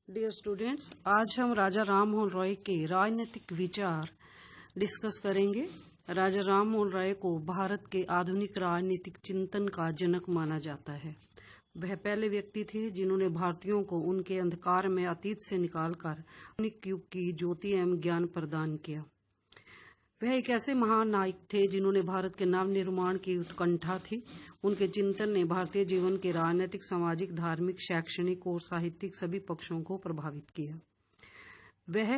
Dear students, आज हम राजा राम मोहन रॉय के राजनीतिक विचार डिस्कस करेंगे। राजा राम मोहन रॉय को भारत के आधुनिक राजनीतिक चिंतन का जनक माना जाता है। वह पहले व्यक्ति थे जिन्होंने भारतीयों को उनके अंधकार में अतीत से निकालकर आधुनिक युग की ज्योति एवं ज्ञान प्रदान किया। वह एक ऐसे महान नायक थे जिन्होंने भारत के नव निर्माण की उत्कंठा थी। उनके चिंतन ने भारतीय जीवन के राजनीतिक, सामाजिक, धार्मिक, शैक्षणिक और साहित्यिक सभी पक्षों को प्रभावित किया। वह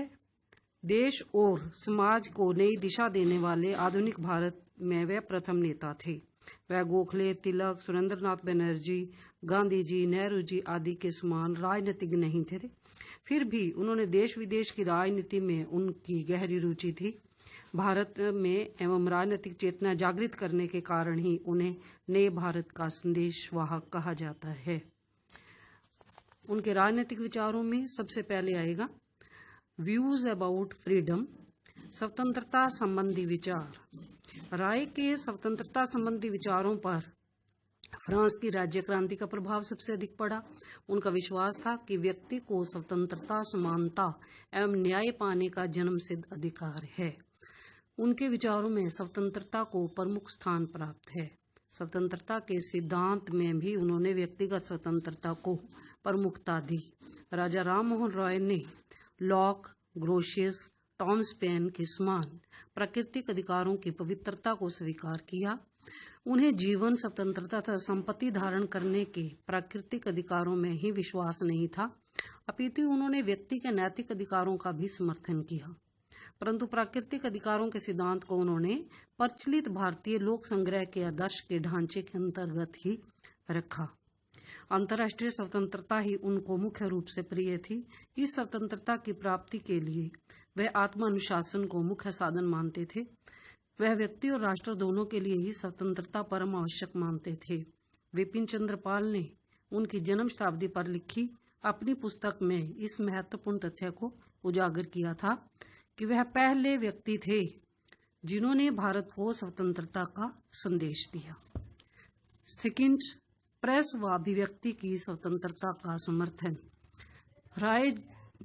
देश और समाज को नई दिशा देने वाले आधुनिक भारत में वह प्रथम नेता थे। वह गोखले, तिलक, सुरेंद्रनाथ बनर्जी, गांधी जी, नेहरू जी आदि के समान राजनीतिज्ञ नहीं थे। फिर भी उन्होंने देश विदेश की राजनीति में उनकी गहरी रुचि थी। भारत में एवं राजनीतिक चेतना जागृत करने के कारण ही उन्हें नए भारत का संदेशवाहक कहा जाता है। उनके राजनीतिक विचारों में सबसे पहले आएगा व्यूज अबाउट फ्रीडम, स्वतंत्रता संबंधी विचार। राय के स्वतंत्रता संबंधी विचारों पर फ्रांस की राज्य क्रांति का प्रभाव सबसे अधिक पड़ा। उनका विश्वास था कि व्यक्ति को स्वतंत्रता, समानता एवं न्याय पाने का जन्मसिद्ध अधिकार है। उनके विचारों में स्वतंत्रता को प्रमुख स्थान प्राप्त है। स्वतंत्रता के सिद्धांत में भी उन्होंने व्यक्तिगत स्वतंत्रता को प्रमुखता दी। राजा राम मोहन रॉय ने लॉक, ग्रोशियस, टॉमस पेन के समान प्राकृतिक अधिकारों की पवित्रता को स्वीकार किया। उन्हें जीवन, स्वतंत्रता तथा संपत्ति धारण करने के प्राकृतिक अधिकारों में ही विश्वास नहीं था, अपितु उन्होंने व्यक्ति के नैतिक अधिकारों का भी समर्थन किया। परंतु प्राकृतिक अधिकारों के सिद्धांत को उन्होंने प्रचलित भारतीय लोक संग्रह के आदर्श के ढांचे के अंतर्गत ही रखा। अंतर्राष्ट्रीय स्वतंत्रता ही उनको मुख्य रूप से प्रिय थी। इस स्वतंत्रता की प्राप्ति के लिए वह आत्मानुशासन को मुख्य साधन मानते थे। वह व्यक्ति और राष्ट्र दोनों के लिए ही स्वतंत्रता परम आवश्यक मानते थे। विपिन चंद्र पाल ने उनकी जन्म शताब्दी पर लिखी अपनी पुस्तक में इस महत्वपूर्ण तथ्य को उजागर किया था कि वह पहले व्यक्ति थे जिन्होंने भारत को स्वतंत्रता का संदेश दिया। सेकंड, प्रेस व अभिव्यक्ति की स्वतंत्रता का समर्थन। राय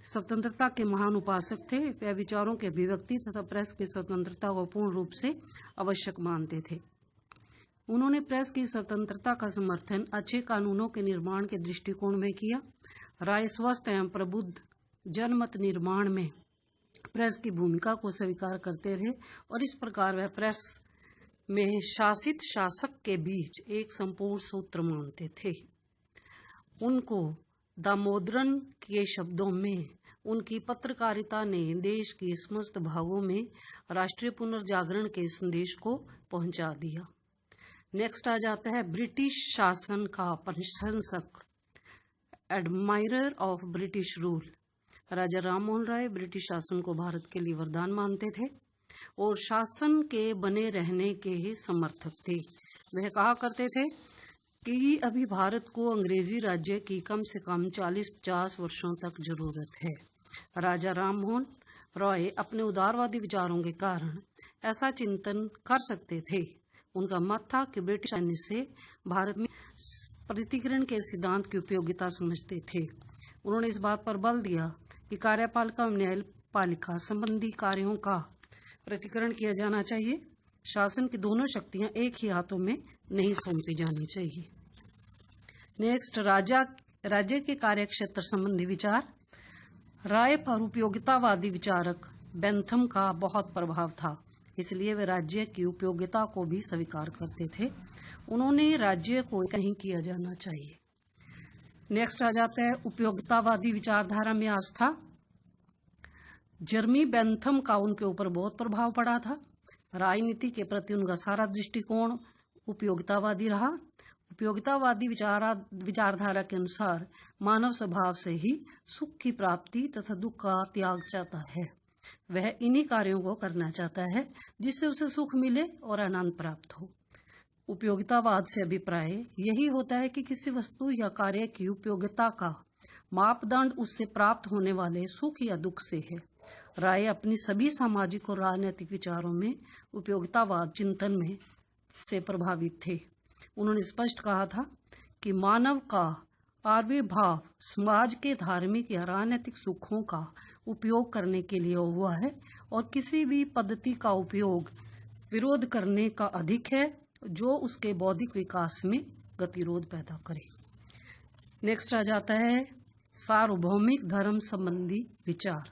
स्वतंत्रता के महान उपासक थे। वह विचारों के अभिव्यक्ति तथा प्रेस की स्वतंत्रता को पूर्ण रूप से आवश्यक मानते थे। उन्होंने प्रेस की स्वतंत्रता का समर्थन अच्छे कानूनों के निर्माण के दृष्टिकोण में किया। राय स्वस्थ एवं प्रबुद्ध जनमत निर्माण में प्रेस की भूमिका को स्वीकार करते रहे और इस प्रकार वह प्रेस में शासित शासक के बीच एक संपूर्ण सूत्र मानते थे। उनको दामोदरन के शब्दों में उनकी पत्रकारिता ने देश के समस्त भागों में राष्ट्रीय पुनर्जागरण के संदेश को पहुंचा दिया। नेक्स्ट आ जाता है ब्रिटिश शासन का प्रशंसक, admirer of British rule. Raja Ram Mohan Roy British शासन को भारत के लिए वरदान मानते थे और शासन के बने रहने के ही समर्थक थे। वह कहा करते थे कि अभी भारत को अंग्रेजी राज्य की कम से कम 40-50 वर्षों तक जरूरत है। राजा राम मोहन रॉय अपने उदारवादी विचारों के कारण ऐसा चिंतन कर सकते थे। उनका मत था कि ब्रिटिश सैन्य से भारत में प्रतिकरण के सिद्धांत की उपयोगिता समझते थे। उन्होंने इस बात पर बल दिया कि कार्यपालिका और न्यायपालिका संबंधी कार्यों का प्रतिकरण किया जाना चाहिए। शासन की दोनों शक्तियां एक ही हाथों में नहीं सौंपी जानी चाहिए। नेक्स्ट, राज्य के कार्यक्षेत्र संबंधी विचार। राय पर उपयोगितावादी विचारक बेंथम का बहुत प्रभाव था, इसलिए वे राज्य की उपयोगिता को भी स्वीकार करते थे। उन्होंने राज्य को कहीं किया जाना चाहिए। नेक्स्ट आ जाता है उपयोगितावादी विचारधारा में आस्था। जर्मी बेंथम का उनके ऊपर बहुत प्रभाव पड़ा था। राजनीति के प्रति उनका सारा दृष्टिकोण उपयोगितावादी रहा। उपयोगितावादी विचारधारा के अनुसार मानव स्वभाव से ही सुख की प्राप्ति तथा दुख का त्याग चाहता है। वह इन्हीं कार्यों को करना चाहता है जिससे उसे सुख मिले और आनंद प्राप्त हो। उपयोगितावाद से अभिप्राय यही होता है कि किसी वस्तु या कार्य की उपयोगिता का मापदंड उससे प्राप्त होने वाले सुख या दुख से है। राय अपनी सभी सामाजिक और राजनीतिक विचारों में उपयोगितावाद चिंतन में से प्रभावित थे। उन्होंने स्पष्ट कहा था कि मानव का आविर्भाव समाज के धार्मिक या राजनीतिक सुखों का उपयोग करने के लिए हुआ है और किसी भी पद्धति का उपयोग विरोध करने का अधिक है जो उसके बौद्धिक विकास में गतिरोध पैदा करे। नेक्स्ट आ जाता है सार्वभौमिक धर्म संबंधी विचार।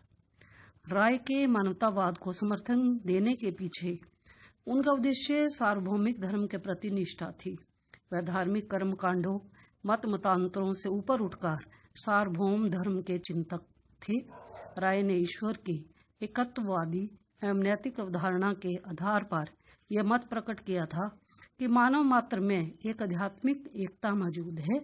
राय के मानवतावाद को समर्थन देने के पीछे उनका उद्देश्य सार्वभौमिक धर्म के प्रति निष्ठा थी। वह धार्मिक कर्मकांडों मत मतांतरों से ऊपर उठकर सार्वभौम धर्म के चिंतक थे। राय ने ईश्वर की एकत्ववादी एवं नैतिक अवधारणा के आधार पर यह मत प्रकट किया था कि मानव मात्र में एक आध्यात्मिक एकता मौजूद है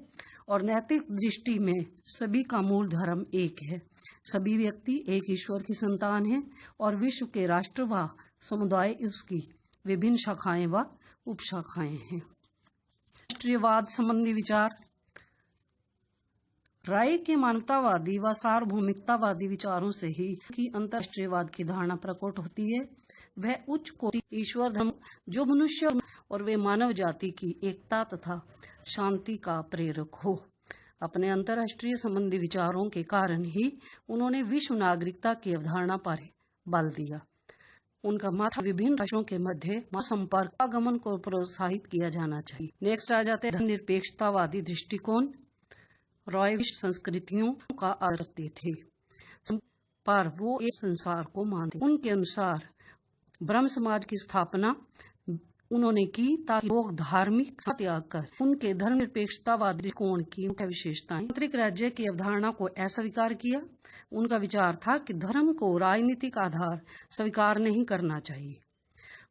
और नैतिक दृष्टि में सभी का मूल धर्म एक है। सभी व्यक्ति एक ईश्वर की संतान हैं और विश्व के राष्ट्र व समुदाय उसकी विभिन्न शाखाएं व उपशाखाएं हैं। राष्ट्रीयवाद संबंधी विचार। राय के मानवतावादी व सार्वभौमिकतावादी विचारों से ही कि अंतर्राष्ट्रीयवाद की धारणा प्रकट होती है। वह उच्च कोटि ईश्वर धर्म जो मनुष्य और वे मानव जाति की एकता तथा शांति का प्रेरक हो। अपने अंतर्राष्ट्रीय संबंधी विचारों के कारण ही उन्होंने विश्व नागरिकता की अवधारणा पर बल दिया। उनका मत विभिन्न राष्ट्रों के मध्य संपर्क आगमन को प्रोत्साहित किया जाना चाहिए। नेक्स्ट आ जाते हैं धर्मनिरपेक्षतावादी दृष्टिकोण। रॉय विश्व संस्कृतियों का आदर रखते थे पर वो एक संसार को मानते। उनके अनुसार ब्रह्म समाज की स्थापना उन्होंने की ताकि लोग धार्मिक त्याग कर उनके धर्मनिरपेक्षतावादी दृष्टिकोण की मुख्य विशेषताएं आंतरिक राज्य की अवधारणा को अस्वीकार किया। उनका विचार था कि धर्म को राजनीतिक आधार स्वीकार नहीं करना चाहिए।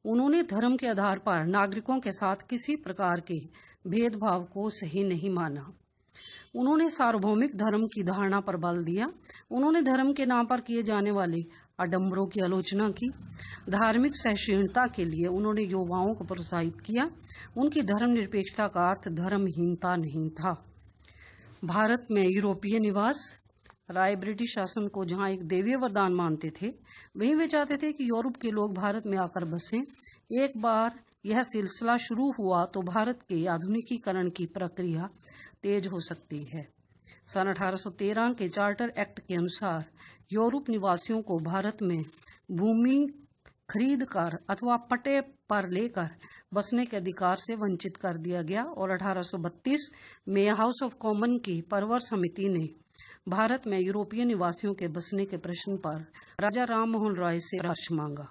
उन्होंने धर्म के आधार पर नागरिकों के साथ किसी प्रकार के भेदभाव को सही नहीं माना। उन्होंने सार्वभौमिक धर्म की धारणा पर बल दिया। उन्होंने धर्म के नाम पर किए जाने वाले आडंबरों की आलोचना की। धार्मिक सहिष्णुता के लिए उन्होंने युवाओं को प्रोत्साहित किया। उनकी धर्मनिरपेक्षता का अर्थ धर्महीनता नहीं था। भारत में यूरोपीय निवास। राय ब्रिटिश शासन को जहां एक देवीय वरदान मानते थे वहीं वे चाहते थे कि यूरोप के लोग भारत में आकर बसें। एक बार यह सिलसिला शुरू हुआ तो भारत के आधुनिकीकरण की प्रक्रिया तेज हो सकती है। सन 1813 के चार्टर एक्ट के अनुसार यूरोप निवासियों को भारत में भूमि खरीद कर अथवा पट्टे पर लेकर बसने के अधिकार से वंचित कर दिया गया और 1832 में हाउस ऑफ कॉमन की परवर समिति ने भारत में यूरोपीय निवासियों के बसने के प्रश्न पर राजा राम मोहन रॉय से राश मांगा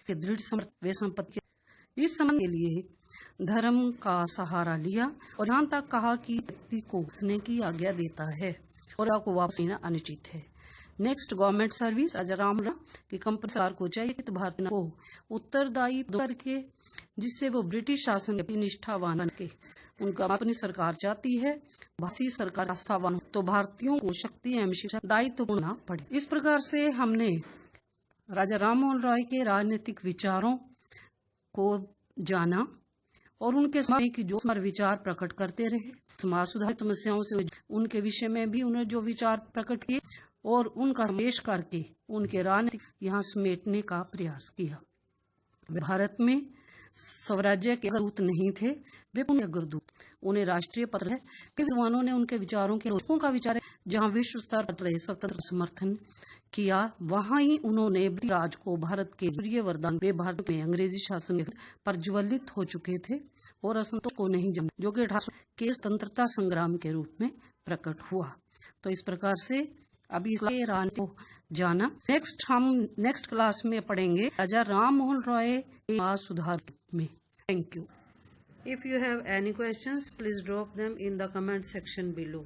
कि दृढ़ वे संपत्ति इस संबंध के लिए धर्म का सहारा लिया और यहाँ तक कहा कि व्यक्ति को रखने की आज्ञा देता है और को वापस लेना अनुचित है। Next government service. Raja Ram की कंपनी सरकार को चाहिए भारत को उत्तरदायी करके जिससे वो ब्रिटिश शासन की निष्ठावान बन के उनका अपनी सरकार चाहती है भाषी सरकार आस्थावान तो भारतीयों को शक्ति एवं शिक्षा दायित्व पूर्ण पड़े। इस प्रकार से हमने राजा राम मोहन रॉय के राजनीतिक विचारों को जाना और उनके समय की जो विचार प्रकट करते रहे। समाज सुधार समस्याओं से उनके विषय में भी उन्होंने जो विचार प्रकट किए और उनका पेश करके उनके राजनीतिक यहाँ समेटने का प्रयास किया। भारत में स्वराज्य के दूत नहीं थे, वे पुण्य गुरुदूत। उन्हें राष्ट्रीय पत्र है कि विद्वानों ने उनके विचारों के लोगों का विचार जहाँ विश्व स्तर पर स्वतंत्र समर्थन किया वहां ही उन्होंने राज को भारत के प्रिय वरदान वे भारत में अंग्रेजी शासन पर ज्वलित हो चुके थे और असंतोष को नहीं जमा जो कि 1800 के स्वतंत्रता संग्राम के रूप में प्रकट हुआ। तो इस प्रकार से अभी रान को जाना। हम नेक्स्ट क्लास में पढ़ेंगे राजा राम मोहन रॉय समाज सुधार में। Thank you. If you have any questions, please drop them in the comment section below.